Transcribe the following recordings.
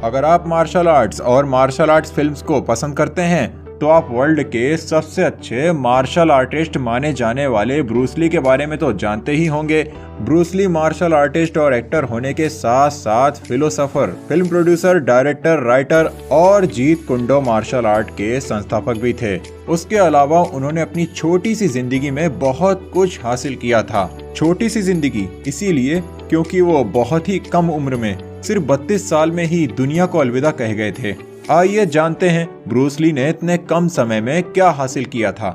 अगर आप martial arts और मार्शल आर्ट्स फिल्म्स को पसंद करते हैं तो आप वर्ल्ड के सबसे अच्छे मार्शल आर्टिस्ट माने जाने वाले ब्रूस ली के बारे में तो जानते ही होंगे। ब्रूस ली मार्शल आर्टिस्ट और एक्टर होने के साथ साथ philosopher, film producer, director, writer और जीत कुंडो मार्शल आर्ट के संस्थापक भी थे। उसके अलावा उन्होंने अपनी छोटी सी जिंदगी में बहुत कुछ हासिल किया था। छोटी सी जिंदगी इसीलिए क्योंकि वो बहुत ही कम उम्र में, सिर्फ 32 साल में ही दुनिया को अलविदा कह गए थे। आइए जानते हैं ब्रूस ली ने इतने कम समय में क्या हासिल किया था।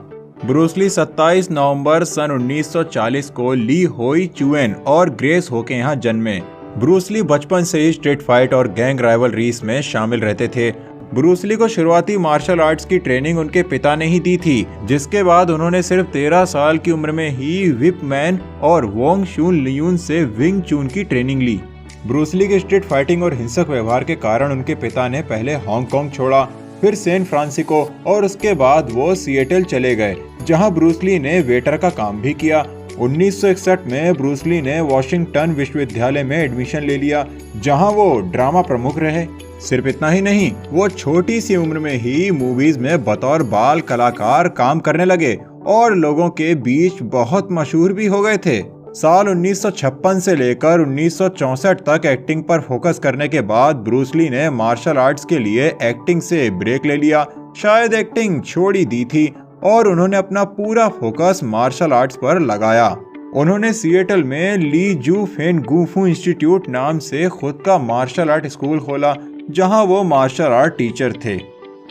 ब्रूस ली 27 नवंबर सन 1940 को ली होई चुएन और ग्रेस हो के यहाँ जन्मे। ब्रूस ली बचपन से ही स्ट्रीट फाइट और गैंग राइवलरीज में शामिल रहते थे। ब्रूस ली को शुरुआती मार्शल आर्ट्स की ट्रेनिंग उनके पिता ने ही दी थी, जिसके बाद उन्होंने सिर्फ 13 साल की उम्र में ही विप मैन और वोंग शून लियून से विंग चून की ट्रेनिंग ली। ब्रूस ली के स्ट्रीट फाइटिंग और हिंसक व्यवहार के कारण उनके पिता ने पहले हांगकांग छोड़ा, फिर सैन फ्रांसिस्को और उसके बाद वो सिएटल चले गए, जहां ब्रूस ली ने वेटर का काम भी किया। 1961 में ब्रूस ली ने वॉशिंगटन विश्वविद्यालय में एडमिशन ले लिया, जहां वो ड्रामा प्रमुख रहे। सिर्फ इतना ही नहीं, वो छोटी सी उम्र में ही मूवीज में बतौर बाल कलाकार काम करने लगे और लोगों के बीच बहुत मशहूर भी हो गए थे। साल 1956 से लेकर 1964 तक एक्टिंग पर फोकस करने के बाद ब्रूस ली ने मार्शल आर्ट्स के लिए एक्टिंग से ब्रेक ले लिया, शायद एक्टिंग छोड़ ही दी थी और उन्होंने अपना पूरा फोकस मार्शल आर्ट्स पर लगाया। उन्होंने सिएटल में ली जू फेन गुफू इंस्टीट्यूट नाम से खुद का मार्शल आर्ट स्कूल खोला, जहां वो मार्शल आर्ट टीचर थे।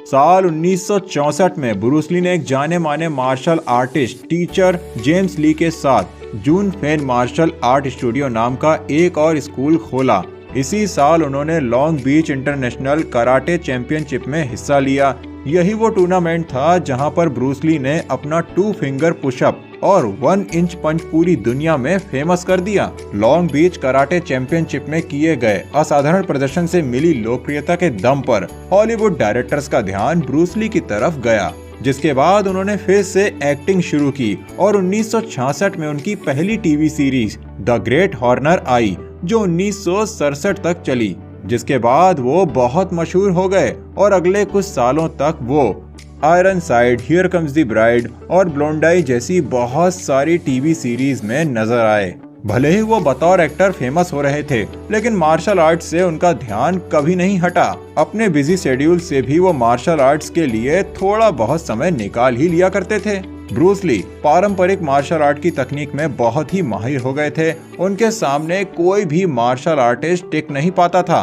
साल 1964 में ब्रूस ली ने एक जाने माने मार्शल आर्टिस्ट टीचर जेम्स ली के साथ जून फेन मार्शल आर्ट स्टूडियो नाम का एक और स्कूल खोला। इसी साल उन्होंने Long Beach international karate championship में हिस्सा लिया। यही वो टूर्नामेंट था जहां पर ब्रूस ली ने अपना 2 फिंगर पुशअप और 1 इंच पंच पूरी दुनिया में फेमस कर दिया। लॉन्ग बीच कराटे चैंपियनशिप में किए गए असाधारण प्रदर्शन से मिली लोकप्रियता के दम पर हॉलीवुड डायरेक्टर्स का ध्यान ब्रूस ली की तरफ गया, जिसके बाद उन्होंने फिर से एक्टिंग शुरू की और 1966 में उनकी पहली TV series the great Horner आई, जो 1967 तक चली, जिसके बाद वो बहुत मशहूर हो गए और अगले कुछ सालों तक वो iron side, here comes the bride और ब्लोंडाई जैसी बहुत सारी टीवी सीरीज में नजर आए। भले ही वो बतौर एक्टर फेमस हो रहे थे, लेकिन मार्शल आर्ट्स से उनका ध्यान कभी नहीं हटा। अपने बिजी शेड्यूल से भी वो मार्शल आर्ट्स के लिए थोड़ा बहुत समय निकाल ही लिया करते थे। ब्रूस ली पारंपरिक मार्शल आर्ट की तकनीक में बहुत ही माहिर हो गए थे। उनके सामने कोई भी मार्शल आर्टिस्ट टिक नहीं पाता था।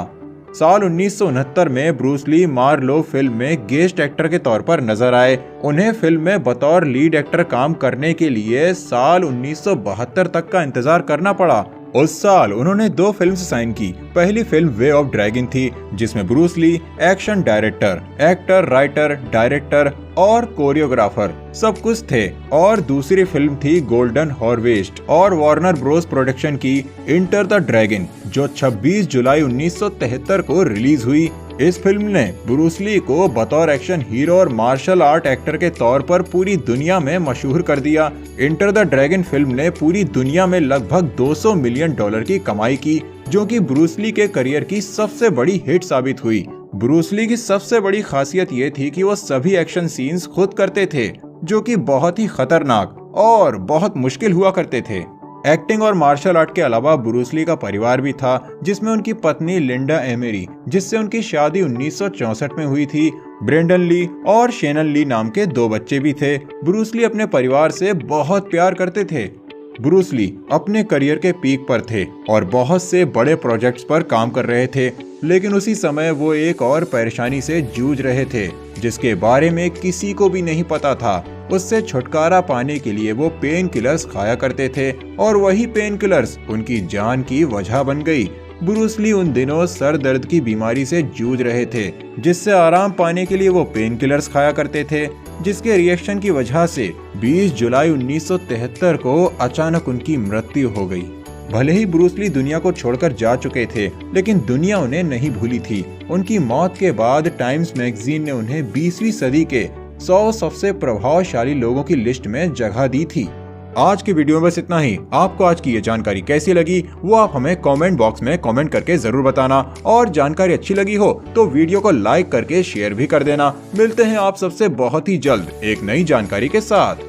साल 1969 में ब्रूस ली मार्लो फिल्म में गेस्ट एक्टर के तौर पर नजर आए। उन्हें फिल्म में बतौर लीड एक्टर काम करने के लिए साल 1972 तक का इंतजार करना पड़ा। उस साल उन्होंने 2 फिल्म साइन की। पहली फिल्म वे ऑफ ड्रैगन थी, जिसमें Bruce Lee action director, actor, writer, director और कोरियोग्राफर सब कुछ थे, और दूसरी फिल्म थी गोल्डन हार्वेस्ट और वार्नर ब्रोस प्रोडक्शन की इंटर द ड्रैगन, जो 26 जुलाई 1973 को रिलीज हुई। इस फिल्म ने ब्रूस ली को बतौर एक्शन हीरो और मार्शल आर्ट एक्टर के तौर पर पूरी दुनिया में मशहूर कर दिया। इंटर द ड्रैगन फिल्म ने पूरी दुनिया में लगभग $200 मिलियन की कमाई की, जो कि ब्रूस ली के करियर की सबसे बड़ी हिट साबित हुई। ब्रूस ली की सबसे बड़ी खासियत ये थी कि वो सभी एक्शन सीन्स खुद करते थे, जो कि बहुत ही खतरनाक और बहुत मुश्किल हुआ करते थे। एक्टिंग और मार्शल आर्ट के अलावा ब्रूस ली का परिवार भी था, जिसमें उनकी पत्नी लिंडा एमेरी, जिससे उनकी शादी 1964 में हुई थी। ब्रेंडन ली और शेनन ली नाम के 2 बच्चे भी थे। ब्रूस ली अपने परिवार से बहुत प्यार करते थे। ब्रूस ली अपने करियर के पीक पर थे और बहुत से बड़े प्रोजेक्ट्स पर काम कर रहे थे, लेकिन उसी समय वो एक और परेशानी से जूझ रहे थे, जिसके बारे में किसी को भी नहीं पता था। उससे छुटकारा पाने के लिए वो पेन किलर्स खाया करते थे और वही पेन किलर्स उनकी जान की वजह बन गई। ब्रूस ली उन दिनों सर दर्द की बीमारी से जूझ रहे थे, जिससे आराम पाने के लिए वो पेन किलर्स खाया करते थे, जिसके रिएक्शन की वजह से 20 जुलाई 1973 को अचानक उनकी मृत्यु हो गई। भले ही ब्रूस ली दुनिया को छोड़कर जा चुके थे, लेकिन दुनिया उन्हें नहीं भूली थी। उनकी मौत के बाद टाइम्स मैगजीन ने उन्हें 20वीं सदी के 100 सबसे प्रभावशाली लोगों की लिस्ट में जगह दी थी। आज की वीडियो में बस इतना ही। आपको आज की ये जानकारी कैसी लगी वो आप हमें कमेंट बॉक्स में कमेंट करके जरूर बताना, और जानकारी अच्छी लगी हो तो वीडियो को लाइक करके शेयर भी कर देना। मिलते हैं आप सबसे बहुत ही जल्द एक नई जानकारी के साथ।